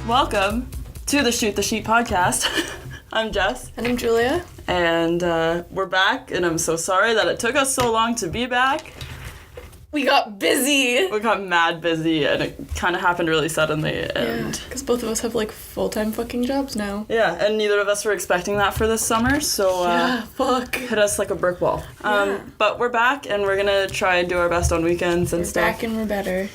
Welcome to the Shoot the Sheet podcast. I'm Jess. And I'm Julia. And we're back, and I'm so sorry that it took us so long to be back. We got busy. We got mad busy, and it kind of happened really suddenly. And because both of us have, like, full-time fucking jobs now. Yeah, and neither of us were expecting that for this summer, so hit us like a brick wall. But we're back, and we're going to try and do our best on weekends and stuff. We're back and we're better.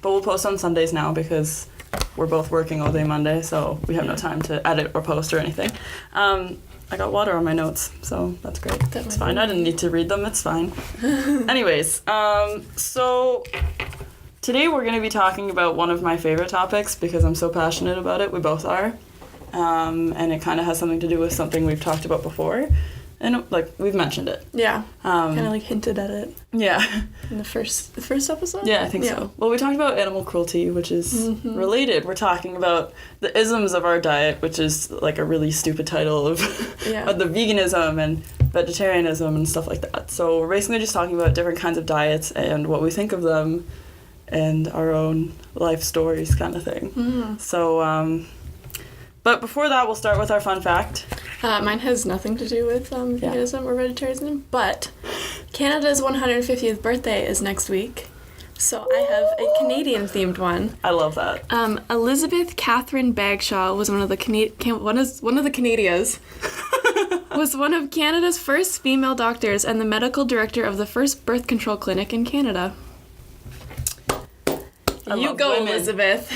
But we'll post on Sundays now because we're both working all day Monday, so we have no time to edit or post or anything. I got water on my notes, so that's great. It's fine. I didn't need to read them. It's fine. Anyways, so today we're going to be talking about one of my favorite topics because I'm so passionate about it. We both are. And it kind of has something to do with something we've talked about before. And, like, we've mentioned it. Yeah. Kind of, like, hinted at it. Yeah. In the first episode? Yeah, I think so. Well, we talked about animal cruelty, which is related. We're talking about the isms of our diet, which is, like, a really stupid title of, of the veganism and vegetarianism and stuff like that. So we're basically just talking about different kinds of diets and what we think of them and our own life stories kind of thing. Mm. So, but before that, we'll start with our fun fact. Mine has nothing to do with veganism or vegetarianism, but Canada's 150th birthday is next week, so I have a Canadian-themed one. I love that. Elizabeth Catherine Bagshaw was one of the Canadias. Was one of Canada's first female doctors and the medical director of the first birth control clinic in Canada. You go, women. Elizabeth.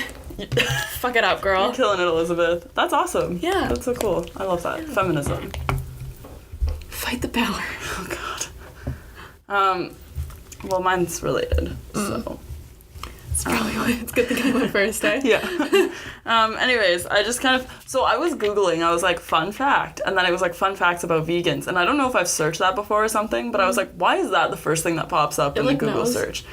Fuck it up, girl. You're killing it, Elizabeth. That's awesome. Yeah. That's so cool. I love that. Yeah. Feminism. Fight the power. Oh, God. Well, mine's related, so. It's probably why it's good that I went first, eh? Yeah. Anyways, I just kind of, so I was Googling, I was like, fun fact, and then it was like, fun facts about vegans, and I don't know if I've searched that before or something, but I was like, why is that the first thing that pops up in the Google search?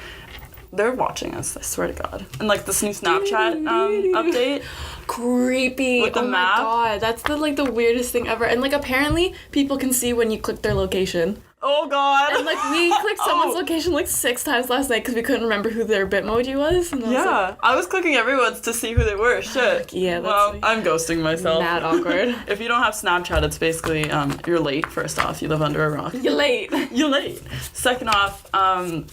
They're watching us, I swear to God. And, like, this new Snapchat update. Creepy. With the map. Oh, my God. That's, the weirdest thing ever. And, like, apparently, people can see when you click their location. Oh, God. And, like, we clicked someone's location, like, 6 times last night because we couldn't remember who their Bitmoji was. And I was clicking everyone's to see who they were. Shit. Yeah, that's... Well, I'm ghosting myself. Mad awkward. If you don't have Snapchat, it's basically, you're late, first off. You live under a rock. You're late. You're late. Second off,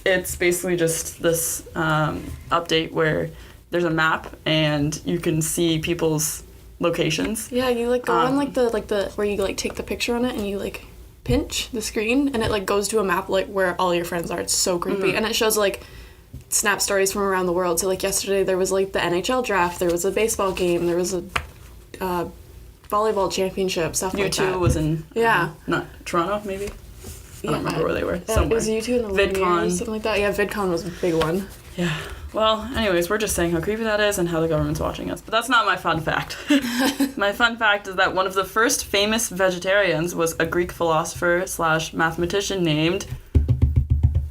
it's basically just this update where there's a map and you can see people's locations. Yeah, you, like, go on, like, the where you, like, take the picture on it and you, like... pinch the screen and it like goes to a map like where all your friends are. It's so creepy. And it shows like snap stories from around the world. So like yesterday there was like the NHL draft, there was a baseball game, there was a volleyball championship, stuff like that. U2 was in not Toronto maybe. I don't remember where they were. Somewhere. It was U2 in the VidCon, something like that. Yeah, VidCon was a big one. Yeah. Well, anyways, we're just saying how creepy that is and how the government's watching us. But that's not my fun fact. My fun fact is that one of the first famous vegetarians was a Greek philosopher / mathematician named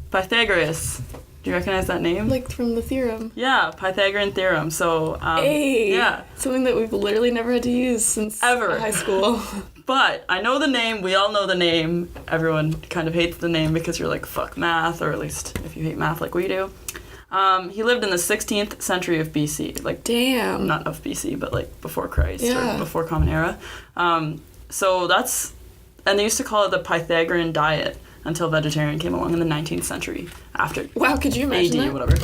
Pythagoras. Do you recognize that name? Like from the theorem. Yeah, Pythagorean theorem. So, yeah. Something that we've literally never had to use since ever high school. But I know the name. We all know the name. Everyone kind of hates the name because you're like, fuck math, or at least if you hate math like we do. He lived in the 16th century of BC. Like, damn. Not of BC, but like before Christ or before Common Era. So that's, and they used to call it the Pythagorean diet until vegetarian came along in the 19th century after. Wow, could you imagine AD that? or whatever.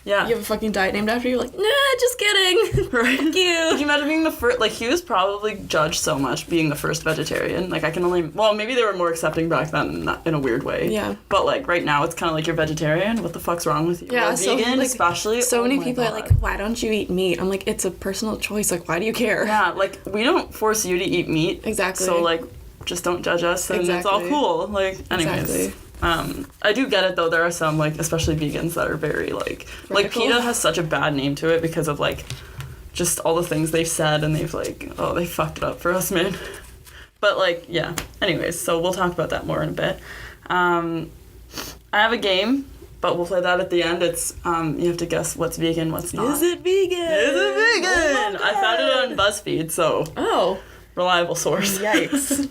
Yeah. You have a fucking diet named after you? Like, nah, just kidding. Right. Thank you. Could you imagine being the first? Like, he was probably judged so much being the first vegetarian. Like, I can only... Well, maybe they were more accepting back then in a weird way. Yeah. But, like, right now, it's kind of like you're vegetarian. What the fuck's wrong with you? Yeah, or so, vegan, like, especially. So many people are like, why don't you eat meat? I'm like, it's a personal choice. Like, why do you care? Yeah, like, we don't force you to eat meat. Exactly. So, like, just don't judge us, and it's all cool. Like, anyways. Exactly. I do get it though. There are some like, especially vegans, that are very like radical. PETA has such a bad name to it because of like just all the things they've said, and they've like, oh, they fucked it up for us, man. But like, yeah. Anyways, so we'll talk about that more in a bit. I have a game, but we'll play that at the end. It's you have to guess what's vegan, what's not. Is it vegan? Is it vegan? I found it on BuzzFeed, so. Oh. Reliable source. Yikes.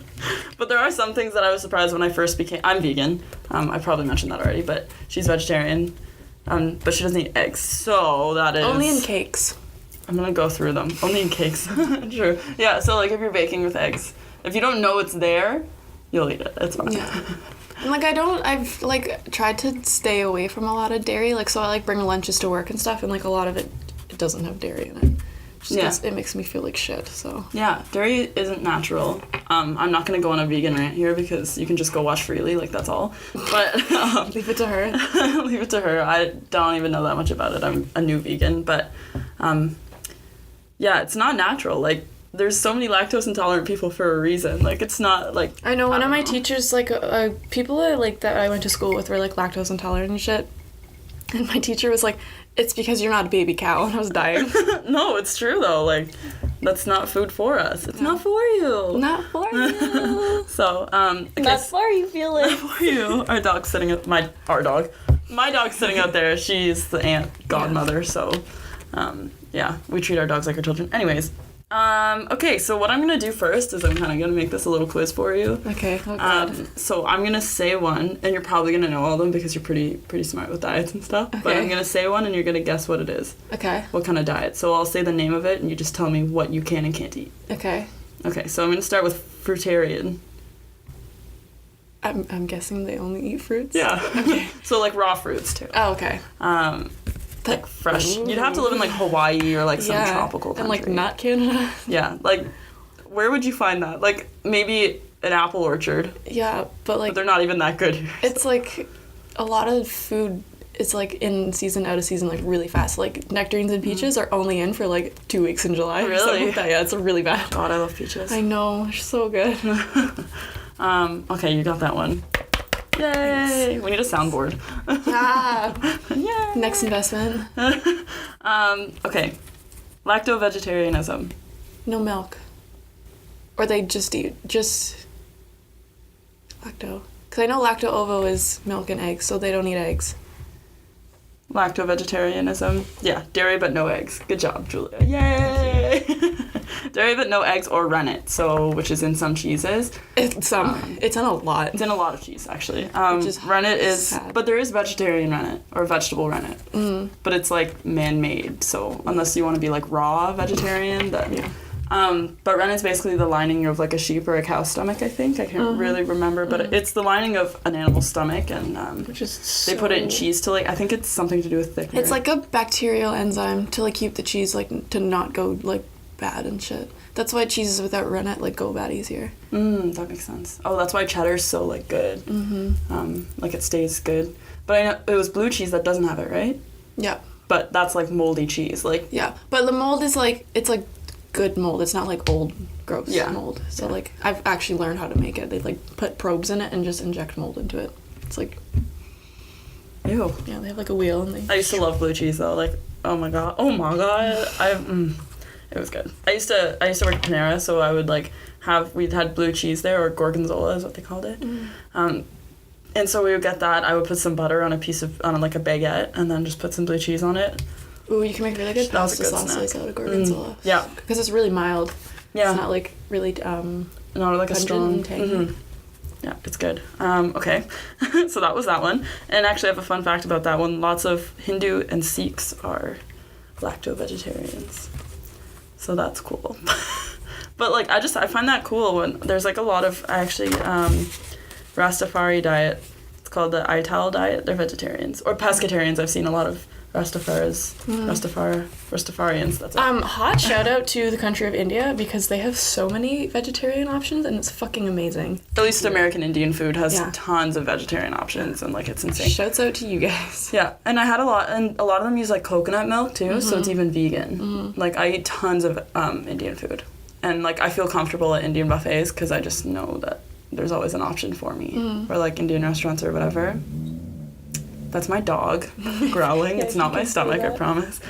But there are some things that I was surprised when I first became... I'm vegan. I probably mentioned that already, but she's vegetarian. But she doesn't eat eggs, so that is... Only in cakes. I'm gonna go through them. Only in cakes. True. Yeah, so like if you're baking with eggs, if you don't know it's there, you'll eat it. It's fine. Yeah. And like I've like tried to stay away from a lot of dairy. Like so I like bring lunches to work and stuff, and like a lot of it doesn't have dairy in it. Just 'cause it makes me feel like shit. So yeah, dairy isn't natural. I'm not gonna go on a vegan rant here because you can just go watch Freely, like that's all. But leave it to her. leave it to her. I don't even know that much about it. I'm a new vegan, but yeah, it's not natural. Like there's so many lactose intolerant people for a reason. Like it's not like I know one of my teachers, like people that I went to school with were like lactose intolerant and shit, and my teacher was like, "It's because you're not a baby cow," and I was dying. No, it's true though. Like that's not food for us. It's not for you. Not for you. So okay, Not for you, Felix. Not for you. Our dog's sitting at my dog's sitting out there. She's the aunt godmother. So yeah, we treat our dogs like our children. Anyways. Okay, so what I'm gonna do first is I'm kind of gonna make this a little quiz for you. Okay. Oh God. So I'm gonna say one, and you're probably gonna know all of them because you're pretty smart with diets and stuff. Okay. But I'm gonna say one, and you're gonna guess what it is. Okay. What kind of diet? So I'll say the name of it, and you just tell me what you can and can't eat. Okay. Okay, so I'm gonna start with fruitarian. I'm guessing they only eat fruits. Yeah. Okay. So like raw fruits too. Oh, okay. Like fresh. You'd have to live in like Hawaii or like some tropical country. And like not Canada. Yeah, like where would you find that? Like maybe an apple orchard. Yeah, but like But they're not even that good here. it's like a lot of food is like in season, out of season, like really fast. Like nectarines and peaches are only in for like 2 weeks in July. Really? Or something like that. Yeah, it's really bad. God, I love peaches. I know, they're so good. Okay, you got that one. Yay! Thanks. We need a soundboard. Yeah. Yay! Next investment. Okay. Lacto-vegetarianism. No milk. Or they just eat lacto. Because I know lacto-ovo is milk and eggs, so they don't eat eggs. Lacto-vegetarianism. Yeah, dairy but no eggs. Good job, Julia. Yay! Dairy but no eggs or rennet, so which is in some cheeses. It's it's in a lot. It's in a lot of cheese actually. Which is rennet is, sad. but there is vegetarian rennet or vegetable rennet. But it's like man-made, so unless you want to be like raw vegetarian, then. Yeah. But rennet is basically the lining of like a sheep or a cow's stomach. I think I can't really remember, but it's the lining of an animal's stomach, and Which is they put it in cheese to like I think it's something to do with thickener. It's like a bacterial enzyme to like keep the cheese like to not go like bad and shit. That's why cheeses without rennet like go bad easier. That makes sense. Oh, that's why cheddar's so like good. Like it stays good. But I know it was blue cheese that doesn't have it, right? Yeah. But that's like moldy cheese, like Yeah, but the mold is like it's like good mold. It's not like old gross mold. So like I've actually learned how to make it. They like put probes in it and just inject mold into it. It's like ew. Yeah, they have like a wheel and they. I used to love blue cheese though. Like oh my god, it was good. I used to work at Panera, so I would like we'd had blue cheese there, or gorgonzola is what they called it. And so we would get that. I would put some butter on like a baguette, and then just put some blue cheese on it. Ooh, you can make really good That was a pasta good sauce snack. like out of gorgonzola. Yeah. Because it's really mild. Yeah. It's not like really Not like a strong. tangy. Yeah, it's good. Okay, so that was that one. And actually, I have a fun fact about that one. Lots of Hindu and Sikhs are lacto-vegetarians. So that's cool. But like, I find that cool when there's like a lot of Rastafari diet. It's called the Ital diet. They're vegetarians or pescetarians. I've seen a lot of Rastafarians. That's it. Hot shout out to the country of India because they have so many vegetarian options and it's fucking amazing. At least American Indian food has tons of vegetarian options and like it's insane. Shouts out to you guys. Yeah, and I had a lot of them use like coconut milk too, so it's even vegan. Like I eat tons of Indian food, and like I feel comfortable at Indian buffets because I just know that there's always an option for me, or like Indian restaurants or whatever. That's my dog growling. It's not my stomach, I promise.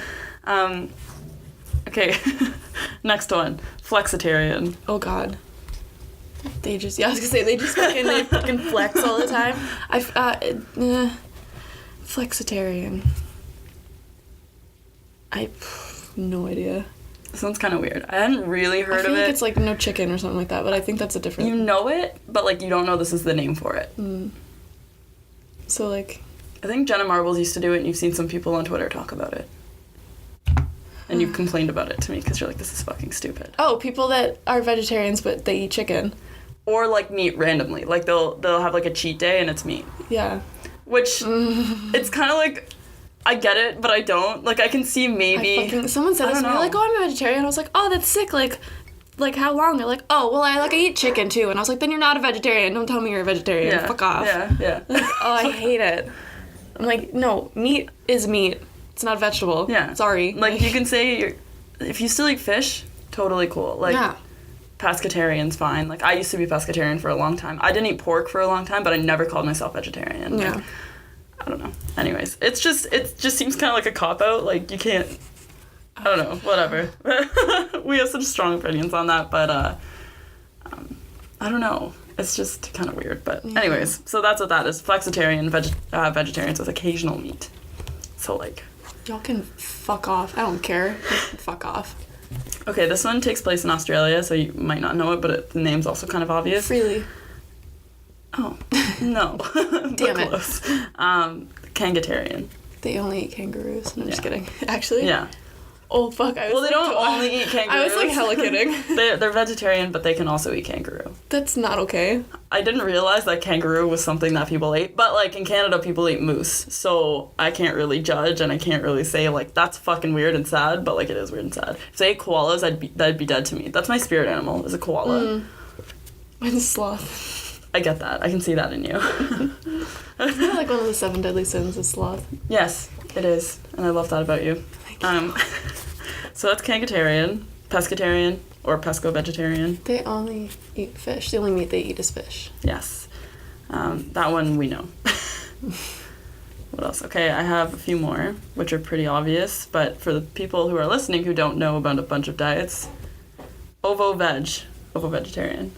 Okay, next one, flexitarian. Oh God. I was gonna say they fucking flex all the time. Flexitarian. I no idea. Sounds kind of weird. I hadn't really heard of it. I feel like it's like no chicken or something like that, but I think that's a different. You know it, but like you don't know this is the name for it. So like. I think Jenna Marbles used to do it, and you've seen some people on Twitter talk about it. And you've complained about it to me because you're like, this is fucking stupid. Oh, people that are vegetarians but they eat chicken. Or like meat randomly. Like they'll have like a cheat day and it's meat. Yeah. Which it's kind of like, I get it, but I don't. Like I can see maybe. Someone said this to me, like, oh, I'm a vegetarian. I was like, oh, that's sick. Like how long? They're like, oh, well, I eat chicken too. And I was like, then you're not a vegetarian. Don't tell me you're a vegetarian. Yeah. Fuck off. Yeah. Like, oh, I hate it. I'm like, no, meat is meat. It's not a vegetable. Yeah. Sorry. Like you can say if you still eat fish, totally cool. Like pescetarian's fine. Like I used to be pescetarian for a long time. I didn't eat pork for a long time, but I never called myself vegetarian. Yeah. Like, I don't know. Anyways, it just seems kind of like a cop out. Like you can't. I don't know. Whatever. We have such strong opinions on that, but I don't know. It's just kind of weird. But anyways, so that's what that is. Flexitarian, vegetarians with occasional meat. So like. Y'all can fuck off. I don't care. Fuck off. Okay, this one takes place in Australia, so you might not know it, but the name's also kind of obvious. Freely. Oh, no. Damn it. Close. Kangatarian. They only eat kangaroos. No, I'm just kidding. Actually? Yeah. Oh, fuck. They don't only eat kangaroos. I was like hella kidding. They're vegetarian, but they can also eat kangaroo. That's not okay. I didn't realize that kangaroo was something that people ate, but like in Canada, people eat moose, so I can't really judge, and I can't really say like that's fucking weird and sad, but like it is weird and sad. If they ate koalas, that'd be dead to me. That's my spirit animal, is a koala. Mine's a sloth. I get that. I can see that in you. It's kind of like one of the 7 deadly sins is sloth. Yes, it is, and I love that about you. So that's kangatarian, pescatarian, or pesco-vegetarian. They only eat fish. The only meat they eat is fish. Yes. That one we know. What else? Okay, I have a few more, which are pretty obvious, but for the people who are listening who don't know about a bunch of diets, ovo-vegetarian.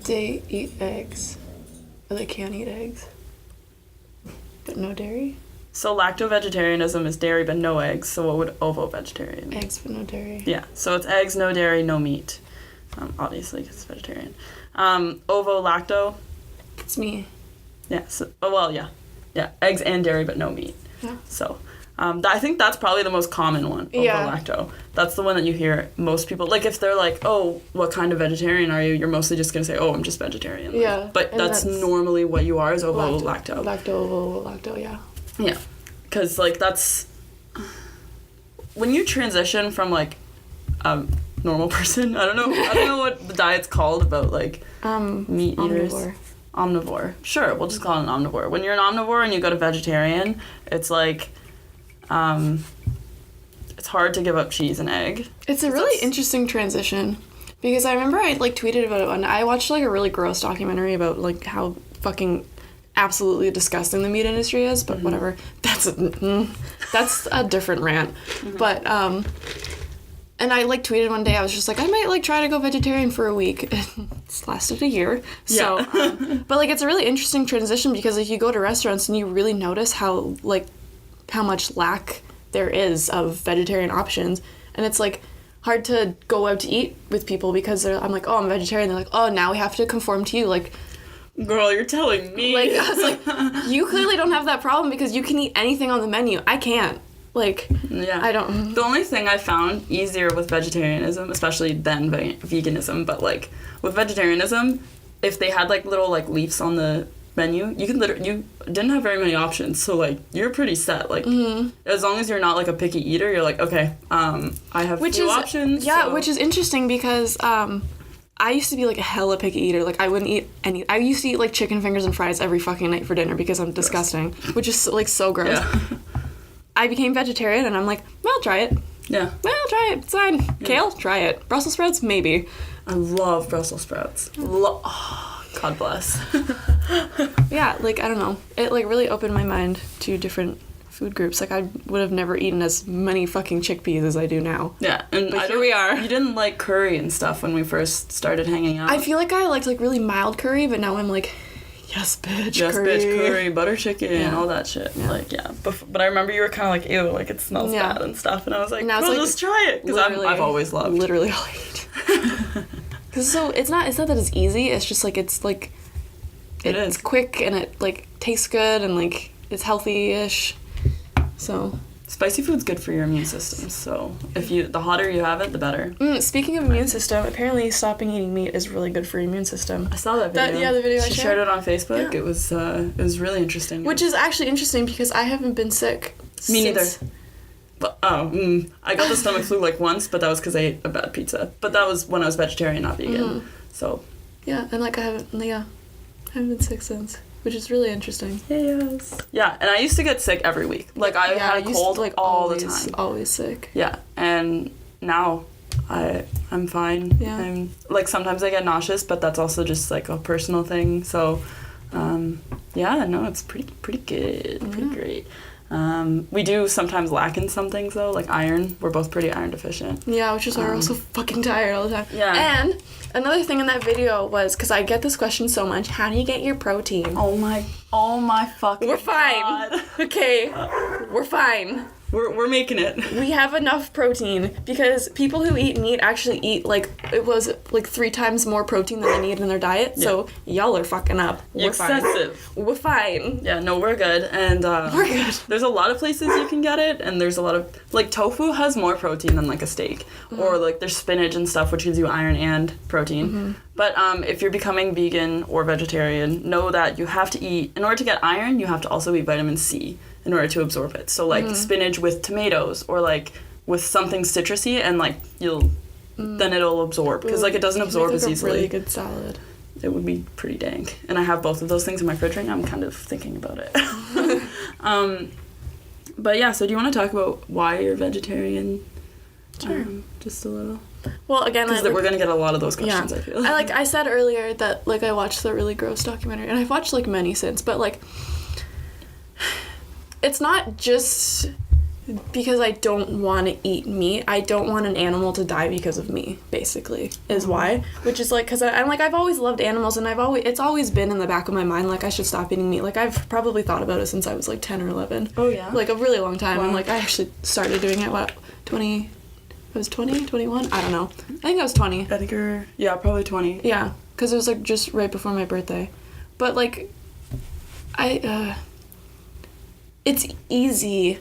They eat eggs. Or they can't eat eggs. But no dairy? So lacto-vegetarianism is dairy but no eggs, so what would ovo-vegetarian be? Eggs but no dairy. Yeah, so it's eggs, no dairy, no meat. Obviously, because it's vegetarian. Ovo-lacto. It's me. Yeah, so, yeah, eggs and dairy but no meat. Yeah. So, I think that's probably the most common one, ovo-lacto. That's the one that you hear most people, like if they're like, oh, what kind of vegetarian are you? You're mostly just going to say, oh, I'm just vegetarian. Like, Yeah. But that's normally what you are, is ovo-lacto. Lacto, ovo, lacto, yeah. Yeah, because like that's when you transition from like normal person. I don't know what the diet's called about like meat eaters. Omnivore. Sure, we'll just call it an omnivore. When you're an omnivore and you go to vegetarian, it's like it's hard to give up cheese and egg. It's a really interesting transition because I remember I like tweeted about it and I watched like a really gross documentary about like how fucking absolutely disgusting the meat industry is, but whatever. That's a different rant. But and I like tweeted one day, I was just like, I might like try to go vegetarian for a week. It's lasted a year. So but like it's a really interesting transition because like you go to restaurants and you really notice how much lack there is of vegetarian options, and it's like hard to go out to eat with people because I'm like, oh, I'm vegetarian. They're like, oh, now we have to conform to you. Like, girl, you're telling me. Like, I was like, you clearly don't have that problem because you can eat anything on the menu. I can't. Like, yeah. I don't. The only thing I found easier with vegetarianism, especially than veganism, but like with vegetarianism, if they had like little like leaves on the menu, you didn't have very many options, so like you're pretty set. Like as long as you're not like a picky eater, you're like, okay, I have few options. Yeah, so. Which is interesting because I used to be like a hella picky eater. Like I wouldn't eat any. I used to eat like chicken fingers and fries every fucking night for dinner because I'm disgusting, which is like so gross. Yeah. I became vegetarian and I'm like, well, I'll try it. Yeah. Well, I'll try it. It's fine. Yeah. Kale, try it. Brussels sprouts, maybe. I love Brussels sprouts. God bless. Yeah, like I don't know. It like really opened my mind to different food groups. Like I would have never eaten as many fucking chickpeas as I do now. Yeah, and but here we are. You didn't like curry and stuff when we first started hanging out. I feel like I liked like really mild curry, but now I'm like, yes, bitch, yes, curry. Yes, bitch, curry, butter chicken, all that shit. Yeah. Like, yeah. But I remember you were kind of like, ew, like it smells bad and stuff. And I was like, well, like, just try it. Because I've always loved. Literally all I eat. So it's not that it's easy. It's just like it's quick and it like tastes good and like it's healthy-ish. So Spicy food's good for your immune system, so the hotter you have it, the better. Speaking of immune system, apparently stopping eating meat is really good for your immune system. I saw that video. The video she shared it on Facebook. Yeah. It was really interesting. Which is actually interesting because I haven't been sick. Me neither. But, I got the stomach flu like once, but that was because I ate a bad pizza. But that was when I was vegetarian, not vegan. So. Yeah, and like I haven't been sick since. Which is really interesting. Yes. Yeah, and I used to get sick every week. Like, I had a cold like all the time. Always sick. Yeah, and now I'm fine. Yeah. I'm, like, sometimes I get nauseous, but that's also just, like, a personal thing. So, it's pretty good. Pretty great. We do sometimes lack in some things, though, like iron. We're both pretty iron deficient. Yeah, which is why we're also fucking tired all the time. Yeah. And another thing in that video was, because I get this question so much, how do you get your protein? Oh my fucking We're fine. God. Okay, we're fine. We're making it. We have enough protein because people who eat meat actually eat like 3 times more protein than they need in their diet. Yeah. So y'all are fucking up. We're excessive. Fine. We're fine. Yeah, no, we're good. And we're good. There's a lot of places you can get it, and there's a lot of like tofu has more protein than like a steak, or like there's spinach and stuff which gives you iron and protein. But if you're becoming vegan or vegetarian, know that you have to eat, in order to get iron, you have to also eat vitamin C in order to absorb it. So like spinach with tomatoes, or like with something citrusy, and like then it'll absorb, because like it doesn't absorb as easily. A really good salad. It would be pretty dank. And I have both of those things in my fridge right now. I'm kind of thinking about it. But yeah, so do you want to talk about why you're vegetarian? Sure. Just a little. Well, again, because we're gonna get a lot of those questions. Yeah. I feel. I said earlier that like I watched the really gross documentary, and I've watched like many since, but like it's not just because I don't want to eat meat. I don't want an animal to die because of me, basically, is why. Which is like, because I'm like, I've always loved animals, and it's always been in the back of my mind, like, I should stop eating meat. Like, I've probably thought about it since I was like 10 or 11. Oh, yeah? Like, a really long time. Wow. And like, I actually started doing it, I was 20, 21? I don't know. I think I was 20. I think you're, probably 20. Yeah, because it was like just right before my birthday. But like, it's easy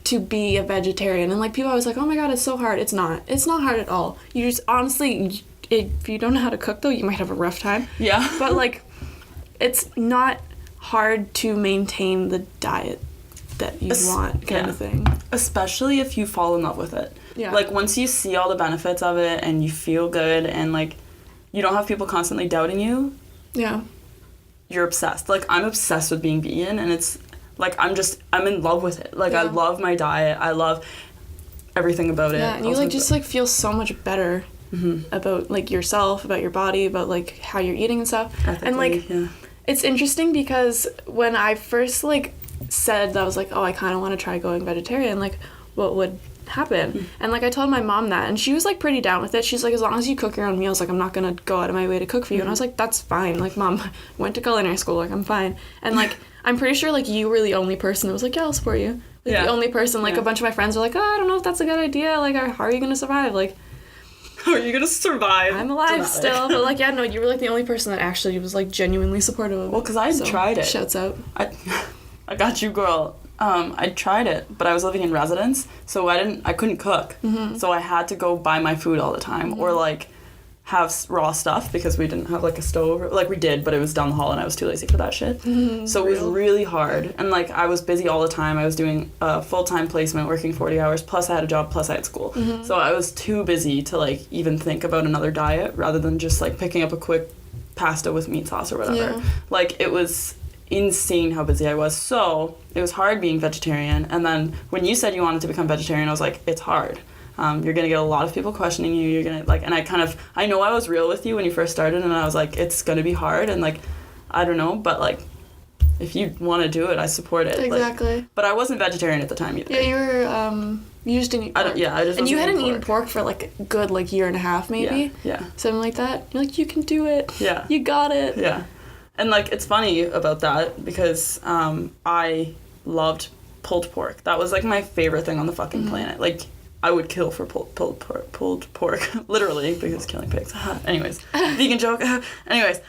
to be a vegetarian, and like people always like, oh my god, it's so hard. It's not hard at all. You just honestly, if you don't know how to cook though, you might have a rough time. Yeah. But like, it's not hard to maintain the diet that you want, kind of thing. Especially if you fall in love with it. Yeah. Like once you see all the benefits of it and you feel good, and like you don't have people constantly doubting you. Yeah. You're obsessed. Like I'm obsessed with being vegan, and it's like I'm in love with it. Like I love my diet. I love everything about it. Yeah, and you like just like feel so much better about like yourself, about your body, about like how you're eating and stuff. Ethically, and like it's interesting because when I first like said that, I was like, oh, I kind of want to try going vegetarian, like what would happen? And like I told my mom that, and she was like pretty down with it. She's like, as long as you cook your own meals, like I'm not gonna go out of my way to cook for you. And I was like, that's fine. Like, Mom, went to culinary school, like I'm fine. And like I'm pretty sure like you were the only person that was like, yeah, I'll support you. Like the only person, like a bunch of my friends were like, oh, I don't know if that's a good idea. Like, how are you gonna survive? Like, how are you gonna survive? I'm alive still, but like, yeah, no, you were like the only person that actually was like genuinely supportive of it. Well, because I tried it. Shouts out. I got you, girl. I tried it, but I was living in residence, so I couldn't cook. So I had to go buy my food all the time, or like have raw stuff, because we didn't have like a stove. Like we did, but it was down the hall and I was too lazy for that shit. So it was really hard, and like I was busy all the time. I was doing a full-time placement, working 40 hours, plus I had a job, plus I had school. So I was too busy to like even think about another diet, rather than just like picking up a quick pasta with meat sauce or whatever. Like it was insane how busy I was. So it was hard being vegetarian. And then when you said you wanted to become vegetarian, I was like, it's hard. You're gonna get a lot of people questioning you. You're gonna like, and I know I was real with you when you first started, and I was like, it's gonna be hard, and like, I don't know, but like, if you want to do it, I support it. Exactly. Like, but I wasn't vegetarian at the time either. Yeah, you were. You just didn't eat pork. I just. And you hadn't eaten pork for like a good like year and a half, maybe. Yeah. Something like that. You're like, you can do it. Yeah. You got it. Yeah. And like, it's funny about that because I loved pulled pork. That was like my favorite thing on the fucking planet. Like, I would kill for pulled pork, literally, because killing pigs. Anyways, vegan joke. Anyways,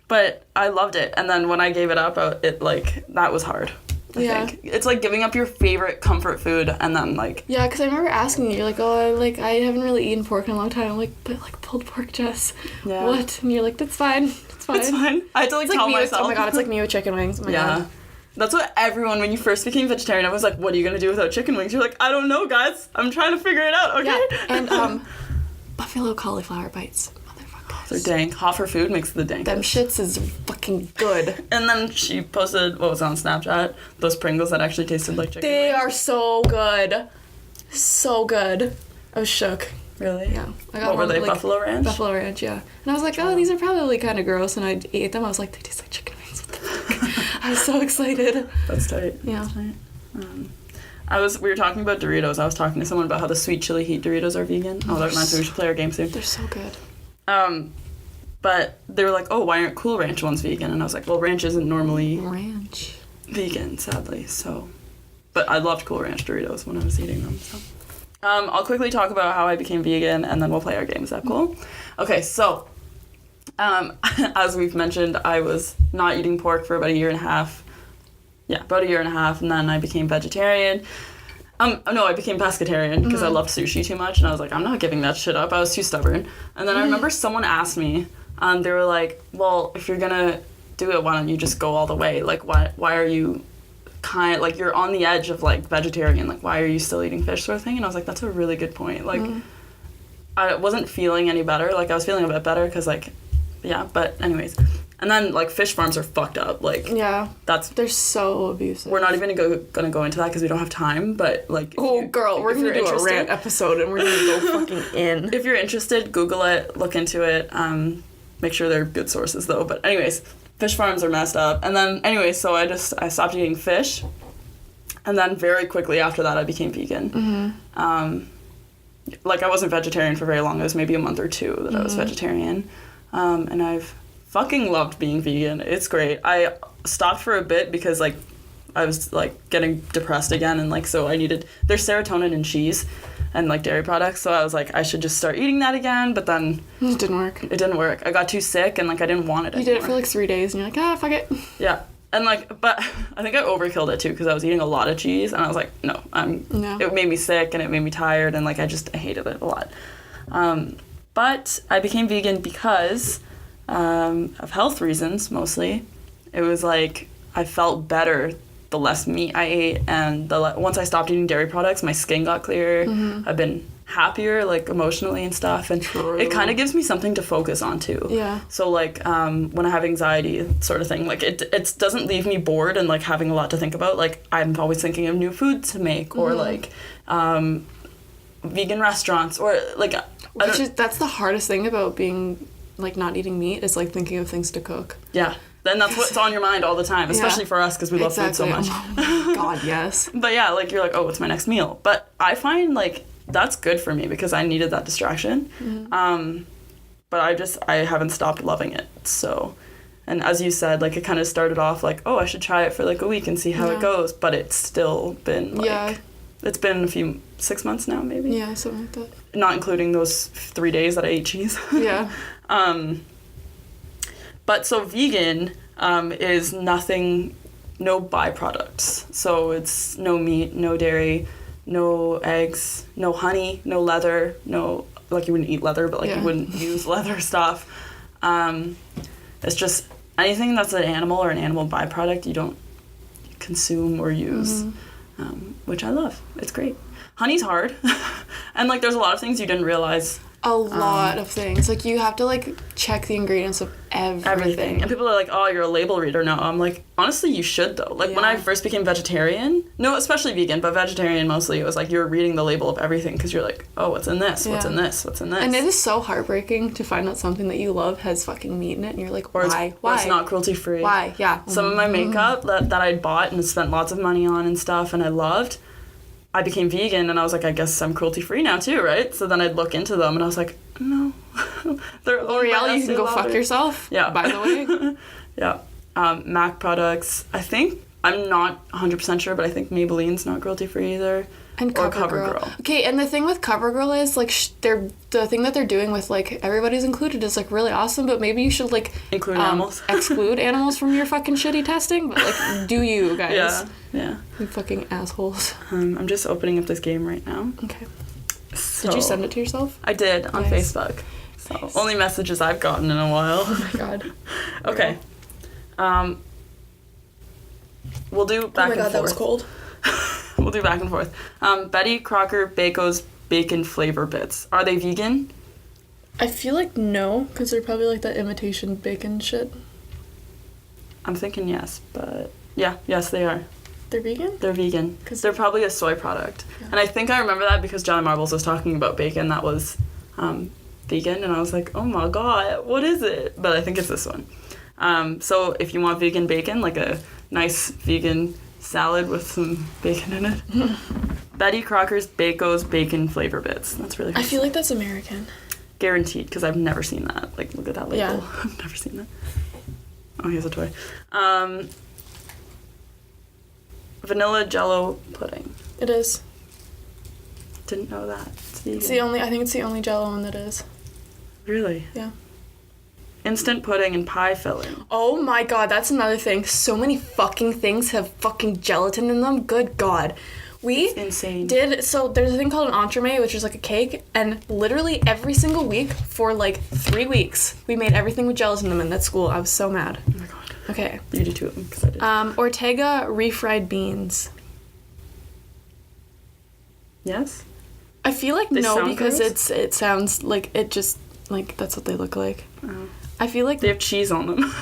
but I loved it. And then when I gave it up, that was hard. I think. It's like giving up your favorite comfort food and then like... Yeah, because I remember asking you, you're like, oh, I haven't really eaten pork in a long time. I'm like, but like pulled pork, Jess. Yeah. What? And you're like, that's fine. It's fine. It's fine. I had to like It's tell me with, myself. oh my god, it's like me with chicken wings. Oh my god. That's what everyone, when you first became vegetarian, I was like, what are you going to do without chicken wings? You're like, I don't know, guys. I'm trying to figure it out, okay? Yeah, and buffalo cauliflower bites. Motherfuckers. They're dank. Hoffer food makes the dankest. Them shits is fucking good. And then she posted, what was it on Snapchat? Those Pringles that actually tasted like chicken They wings. are so good. So good. I was shook. Really? Yeah. I got What were one, they, like, Buffalo Ranch? Buffalo Ranch, yeah. And I was like, oh, these are probably kind of gross. And I ate them. I was like, they taste like chicken wings. What the fuck? I was so excited. That's tight. Yeah. That's tight. We were talking about Doritos. I was talking to someone about how the sweet chili heat Doritos are vegan. Oh, that reminds me, we should play our game soon. They're so good. But they were like, oh, why aren't Cool Ranch ones vegan? And I was like, well, ranch isn't normally Ranch. vegan, sadly, so. But I loved Cool Ranch Doritos when I was eating them, so. I'll quickly talk about how I became vegan, and then we'll play our game. Is that cool? Okay, so, as we've mentioned, I was not eating pork for about a year and a half. Yeah, about a year and a half, and then I became vegetarian. No, I became pescetarian because I loved sushi too much, and I was like, I'm not giving that shit up. I was too stubborn. And then I remember someone asked me, they were like, well, if you're gonna do it, why don't you just go all the way? Like, why are you like, you're on the edge of, like, vegetarian. Like, why are you still eating fish, sort of thing? And I was like, that's a really good point. Like, I wasn't feeling any better. Like, I was feeling a bit better because, like, yeah, but anyways. And then, like, fish farms are fucked up. Like, Yeah. that's... They're so abusive. We're not even gonna go into that because we don't have time, but, like... Oh, girl, we're gonna do a rant episode and we're gonna go fucking in. If you're interested, Google it, look into it. Make sure they're good sources, though. But anyways, fish farms are messed up. And then, anyways, so I stopped eating fish. And then very quickly after that, I became vegan. Like, I wasn't vegetarian for very long. It was maybe a month or two that I was vegetarian. And I've fucking loved being vegan. It's great. I stopped for a bit because, like, I was, like, getting depressed again. And, like, so I needed... There's serotonin in cheese and, like, dairy products. So I was like, I should just start eating that again. But then... It didn't work. It didn't work. I got too sick and, like, I didn't want it anymore. You did it for, like, 3 days and you're like, fuck it. Yeah. And, like, but I think I overkilled it, too, because I was eating a lot of cheese, and I was like, no. It made me sick, and it made me tired, and, like, I hated it a lot. But I became vegan because of health reasons, mostly. It was, like, I felt better the less meat I ate, and once I stopped eating dairy products, my skin got clearer. I've been happier, like, emotionally and stuff, and it kind of gives me something to focus on too. Yeah. So, like, when I have anxiety sort of thing, like, it doesn't leave me bored and, like, having a lot to think about. Like, I'm always thinking of new food to make, or like vegan restaurants, or like That's the hardest thing about being, like, not eating meat, is, like, thinking of things to cook. Yeah. Then that's what's on your mind all the time, especially for us, because we love food so much. Oh my god, yes. But yeah, like, you're like, oh, what's my next meal? But I find, like, that's good for me because I needed that distraction. But I haven't stopped loving it. So, and as you said, like, it kind of started off like, oh, I should try it for like a week and see how it goes. But it's still been like, it's been 6 months now, maybe. Yeah, something like that. Not including those 3 days that I ate cheese. Yeah. But so vegan is nothing, no byproducts. So it's no meat, no dairy, no eggs, no honey, no leather, no, like, you wouldn't eat leather, but, like, you wouldn't use leather stuff. It's just anything that's an animal or an animal byproduct you don't consume or use, which I love. It's great. Honey's hard. And, like, there's a lot of things you didn't realize. A lot of things. Like, you have to, like, check the ingredients of everything. And people are like, oh, you're a label reader. No, I'm like, honestly, you should, though. Like, when I first became vegetarian, no, especially vegan, but vegetarian mostly, it was like you're reading the label of everything because you're like, oh, what's in this? What's in this? What's in this? And it is so heartbreaking to find out something that you love has fucking meat in it, and you're like, why? Or it's not cruelty-free. Why? Yeah. Some of my makeup that I'd bought and spent lots of money on and stuff and I loved, I became vegan and I was like, I guess I'm cruelty-free now too, right? So then I'd look into them and I was like, no. L'Oreal, you can go fuck yourself. Yeah. By the way. Yeah. MAC products. I think I'm not 100% sure, but I think Maybelline's not cruelty-free either. And or CoverGirl. Okay, and the thing with CoverGirl is, like, the thing that they're doing with, like, everybody's included is, like, really awesome, but maybe you should, like... Include animals. exclude animals from your fucking shitty testing, but, like, do you, guys. Yeah. You fucking assholes. I'm just opening up this game right now. Okay. So, did you send it to yourself? I did, on Facebook. So, nice. Only messages I've gotten in a while. Oh my god. Okay. We'll do back and forth. Oh my god, that was cold. We'll do back and forth. Betty Crocker Baco's bacon flavor bits. Are they vegan? I feel like no, because they're probably like that imitation bacon shit. I'm thinking yes, but yes, they are. They're vegan? They're vegan. Because they're probably a soy product. Yeah. And I think I remember that because Jelly Marbles was talking about bacon that was vegan, and I was like, oh my god, what is it? But I think it's this one. So if you want vegan bacon, like a nice vegan salad with some bacon in it. Betty Crocker's Baco's bacon flavor bits. That's really good. I feel like that's American. Guaranteed, because I've never seen that. Like, look at that label. Yeah. I've never seen that. Oh, here's a toy. Vanilla Jello pudding. It is. Didn't know that. It's vegan. I think it's the only Jello one that is. Really? Yeah. Instant pudding and pie filling. Oh my god, that's another thing. So many fucking things have fucking gelatin in them. Good god. It's insane. So there's a thing called an entremet, which is like a cake, and literally every single week for like 3 weeks, we made everything with gelatin in them at school. I was so mad. Oh my god. Okay. You do two of them, because I did. Ortega refried beans. Yes? I feel like They no, sound because gross? it sounds like it just, like, that's what they look like. Oh. I feel like... They have cheese on them.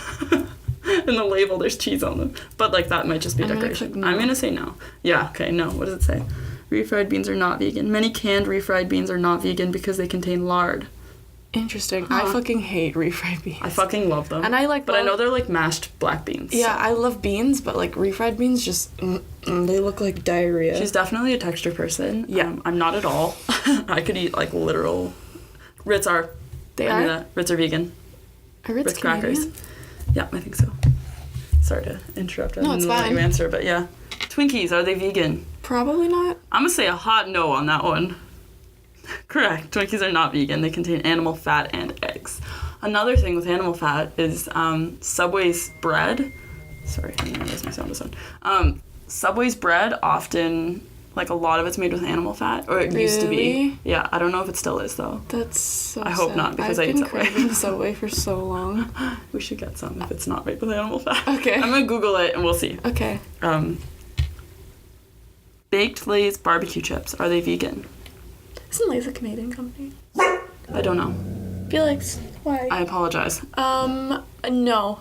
In the label, there's cheese on them. But, like, that might just be decoration. No. I'm gonna say no. Yeah, okay, no. What does it say? Refried beans are not vegan. Many canned refried beans are not vegan because they contain lard. Interesting. Huh. I fucking hate refried beans. I fucking love them. And I like... But I know they're, like, mashed black beans. Yeah, so. I love beans, but, like, refried beans just... they look like diarrhea. She's definitely a texture person. Yeah. I'm not at all. I could eat, like, literal... Ritz are. They I knew are? that. Ritz are vegan. Are Ritz crackers. Yeah, I think so. Sorry to interrupt. I No, it's didn't let fine. you answer, but yeah. Twinkies, are they vegan? Probably not. I'm gonna say a hot no on that one. Correct. Twinkies are not vegan. They contain animal fat and eggs. Another thing with animal fat is Subway's bread. Sorry, I didn't realize my sound was on. Subway's bread often, like, a lot of it's made with animal fat, or it used to be. Really? Yeah, I don't know if it still is though. That's so I hope sad. not, because I I've eat been Subway. craving Subway for so long. We should get some if it's not made with animal fat. Okay. I'm gonna Google it and we'll see. Okay. Baked Lay's barbecue chips. Are they vegan? Isn't Lay's a Canadian company? I don't know. Felix, why? I apologize. No.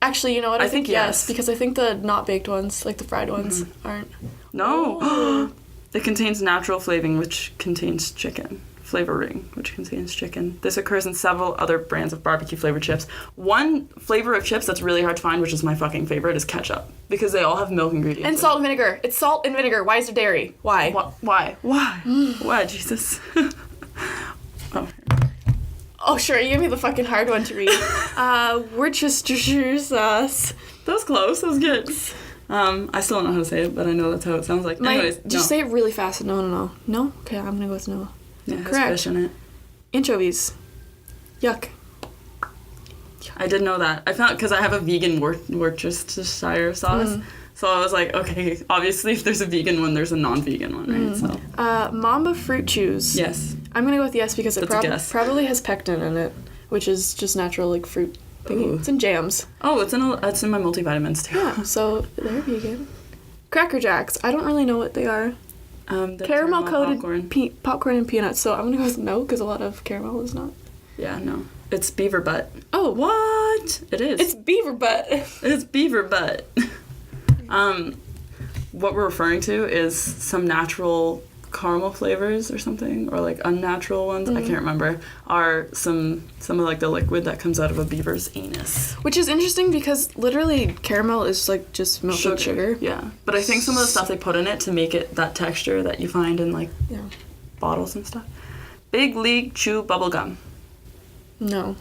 Actually, you know what? I think yes, because I think the not baked ones, like the fried ones, aren't. No. Oh. It contains natural flavoring, which contains chicken. Flavoring, which contains chicken. This occurs in several other brands of barbecue flavored chips. One flavor of chips that's really hard to find, which is my fucking favorite, is ketchup. Because they all have milk ingredients. And salt and vinegar. It's salt and vinegar. Why is there dairy? Why? Why? Why, Jesus? Oh. Oh, sure. You gave me the fucking hard one to read. Worcestershire sauce. That was close. That was good. I still don't know how to say it, but I know that's how it sounds like. Anyways, just say it really fast. No. No? Okay, I'm gonna go with no. Yeah, it has correct. fish in it. Anchovies. Yuck. I did know that. I found, because I have a vegan Worcestershire sauce. So I was like, okay, obviously if there's a vegan one, there's a non-vegan one, right? So. Mamba fruit chews. Yes. I'm gonna go with yes because it That's a guess. probably has pectin in it, which is just natural, like, fruit thingy. Ooh. It's in jams. Oh, it's in my multivitamins too. Yeah, so they're vegan. Cracker Jacks. I don't really know what they are. The Caramel coated popcorn. popcorn and peanuts. So I'm gonna go with no because a lot of caramel is not. Yeah, no. It's beaver butt. Oh, What? It is. it's beaver butt. It's beaver butt. What we're referring to is some natural caramel flavors or something, or like unnatural ones, I can't remember, are some of like the liquid that comes out of a beaver's anus. Which is interesting because literally caramel is like just melted sugar. Yeah. But I think some of the stuff they put in it to make it that texture that you find in like bottles and stuff. Big League Chew Bubblegum. No.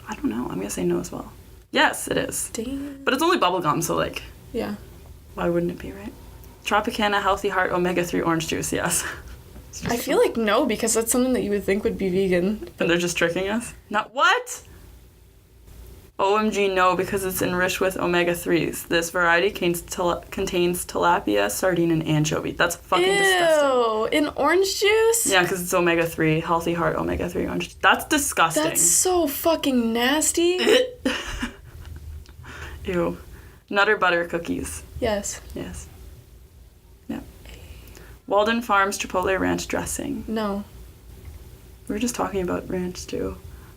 I don't know. I'm gonna say no as well. Yes, it is. Damn. But it's only bubblegum, so, like, Yeah. why wouldn't it be, right? Tropicana Healthy Heart Omega-3 Orange Juice, yes. I feel like no, because that's something that you would think would be vegan. And they're just tricking us? Not what? OMG, no, because it's enriched with omega-3s. This variety contains tilapia, sardine, and anchovy. That's fucking disgusting. Ew, in orange juice? Yeah, because it's omega-3, Healthy Heart Omega-3 Orange Juice. That's disgusting. That's so fucking nasty. Ew. Nutter butter cookies. Yes. Yes. Yeah. Walden Farms Chipotle Ranch dressing. No. We were just talking about ranch too.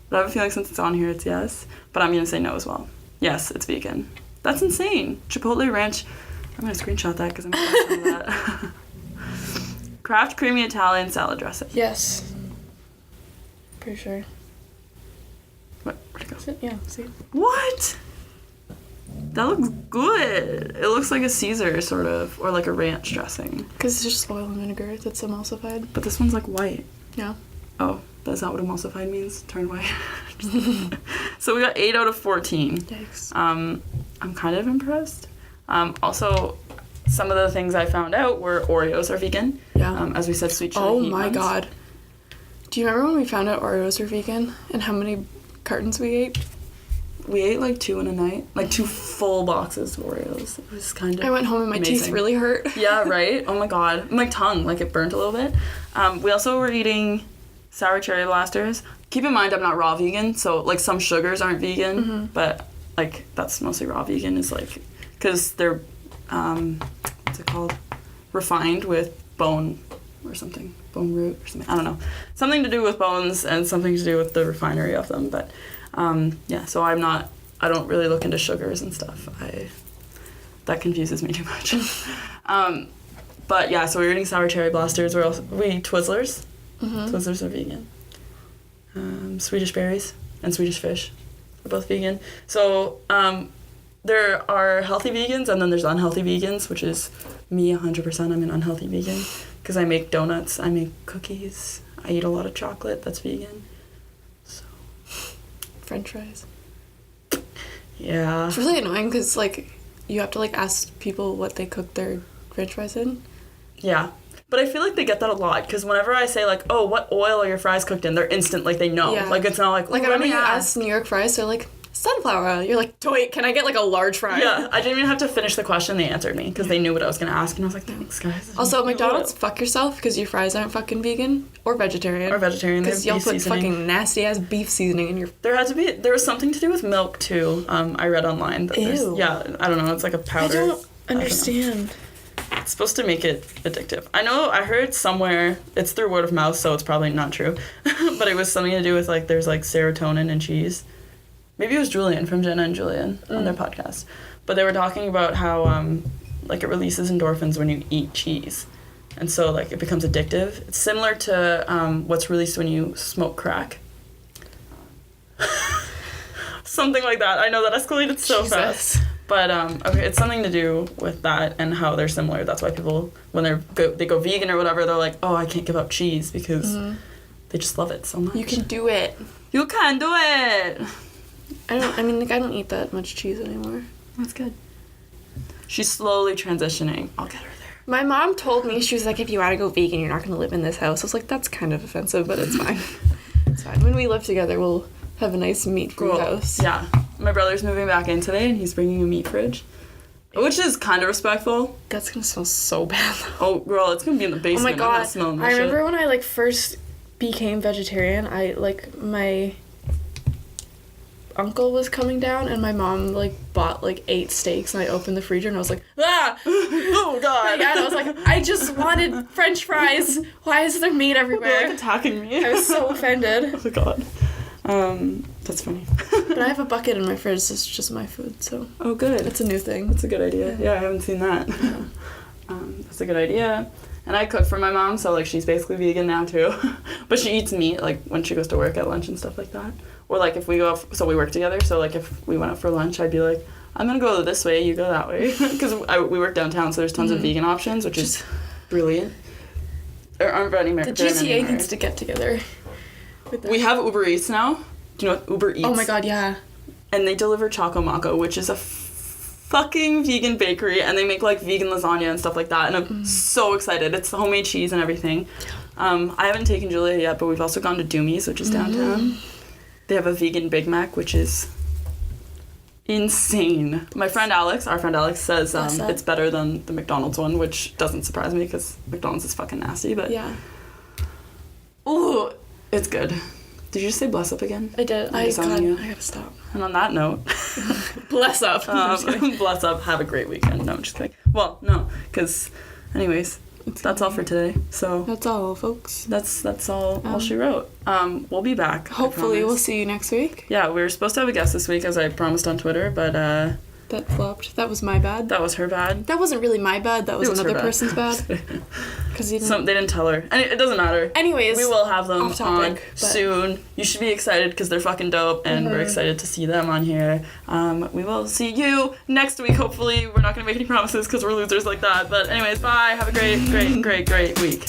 But I have a feeling since it's on here, it's yes. But I'm going to say no as well. Yes, it's vegan. That's insane. Chipotle ranch. I'm going to screenshot that because I'm obsessed with that. Kraft creamy Italian salad dressing. Yes. Pretty sure. What? Where'd it go? Is it? Yeah, see? What? That looks good. It looks like a Caesar, sort of. Or like a ranch dressing. Because it's just oil and vinegar that's emulsified. But this one's like white. Yeah. Oh, that's not what emulsified means? Turn white. So we got 8 out of 14. Yikes. I'm kind of impressed. Also, some of the things I found out were Oreos are vegan. Yeah. As we said, sweet chili Oh heat my ones. God. Do you remember when we found out Oreos were vegan and how many cartons we ate? We ate like 2 in a night. Like 2 full boxes of Oreos. It was kind of I went home and my teeth amazing. really hurt. Yeah, right? Oh my God. My tongue, like it burnt a little bit. We also were eating sour cherry blasters. Keep in mind I'm not raw vegan, so like some sugars aren't vegan, but like that's mostly raw vegan is like, because they're, what's it called? Refined with bone or something. Bone root or something. I don't know. Something to do with bones and something to do with the refinery of them, but yeah, so I don't really look into sugars and stuff. That confuses me too much. But yeah, so we were eating sour cherry blasters. We eat Twizzlers. Twizzlers are vegan. Swedish berries and Swedish fish are both vegan. So there are healthy vegans and then there's unhealthy vegans, which is me 100%. I'm an unhealthy vegan because I make donuts, I make cookies, I eat a lot of chocolate that's vegan. So French fries. yeah. It's really annoying because like you have to like ask people what they cook their French fries in. Yeah. But I feel like they get that a lot because whenever I say like, oh, what oil are your fries cooked in, they're instant, like they know. Yeah. Like it's not like, Like I let remember me you ask. asked New York fries, they're like, sunflower oil. You're like, wait, can I get like a large fry? Yeah, I didn't even have to finish the question. They answered me because they knew what I was going to ask. And I was like, thanks, guys. Also, at McDonald's, fuck yourself because your fries aren't fucking vegan or vegetarian. Or vegetarian. Because y'all put fucking nasty ass beef seasoning in your. There was something to do with milk too. I read online. That Ew. Yeah, I don't know. It's like a powder. I don't understand. It's supposed to make it addictive. I heard somewhere, it's through word of mouth, so it's probably not true. But it was something to do with like, there's like serotonin in cheese. Maybe it was Julian from Jenna and Julian on their podcast. But they were talking about how like it releases endorphins when you eat cheese. And so like it becomes addictive. It's similar to what's released when you smoke crack. Something like that. I know that escalated so fast. But okay, it's something to do with that and how they're similar. That's why people, when they go vegan or whatever, they're like, oh, I can't give up cheese because they just love it so much. You can do it. You can do it. I don't eat that much cheese anymore. That's good. She's slowly transitioning. I'll get her there. My mom told me, she was like, if you want to go vegan, you're not going to live in this house. I was like, that's kind of offensive, but it's fine. It's fine. When we live together, we'll have a nice meat-free house. Yeah. My brother's moving back in today, and he's bringing a meat fridge, which is kind of respectful. That's going to smell so bad, though. Oh, girl, it's going to be in the basement. Oh my I'm gonna God. smell I remember when I, like, first became vegetarian, my uncle was coming down and my mom like bought like 8 steaks and I opened the freezer and I was like, ah! Oh God. Yeah, and I was like, I just wanted French fries. Why is there meat They're everywhere? like attacking me. I was so offended. Oh my God. That's funny. But I have a bucket in my fridge that's just my food, so Oh, good. it's a new thing. That's a good idea. Yeah, I haven't seen that. That's a good idea. And I cook for my mom, so like she's basically vegan now too. But she eats meat like when she goes to work at lunch and stuff like that. Or like if we go off, so we work together. So like if we went out for lunch, I'd be like, I'm gonna go this way, you go that way, because we work downtown, so there's tons of vegan options, which is brilliant. There aren't very many. The GTA needs to get together. We have Uber Eats now. Do you know what Uber Eats? Oh my God, yeah. and they deliver Choco Maco, which is a fucking vegan bakery, and they make like vegan lasagna and stuff like that, and I'm so excited. It's the homemade cheese and everything. I haven't taken Julia yet, but we've also gone to Doomie's, which is downtown. They have a vegan Big Mac, which is insane. Our friend Alex says it's better than the McDonald's one, which doesn't surprise me because McDonald's is fucking nasty, but Yeah. ooh, it's good. Did you just say bless up again? I did. I gotta stop. And on that note, Bless up. bless up. Have a great weekend. No, I'm just kidding. Well, no, because, anyways, that's all for today. So That's all, folks. that's all she wrote. We'll be back. I Hopefully, we'll promise. see you next week. Yeah, we were supposed to have a guest this week, as I promised on Twitter, but That flopped. That was my bad. that was her bad. That wasn't really my bad. That was It was her another bad. person's bad. Because you didn't. They didn't tell her. And it doesn't matter. Anyways, We will have them off topic, on but- soon. You should be excited because they're fucking dope, and we're excited to see them on here. We will see you next week. Hopefully, we're not going to make any promises because we're losers like that. But anyways, bye. Have a great week.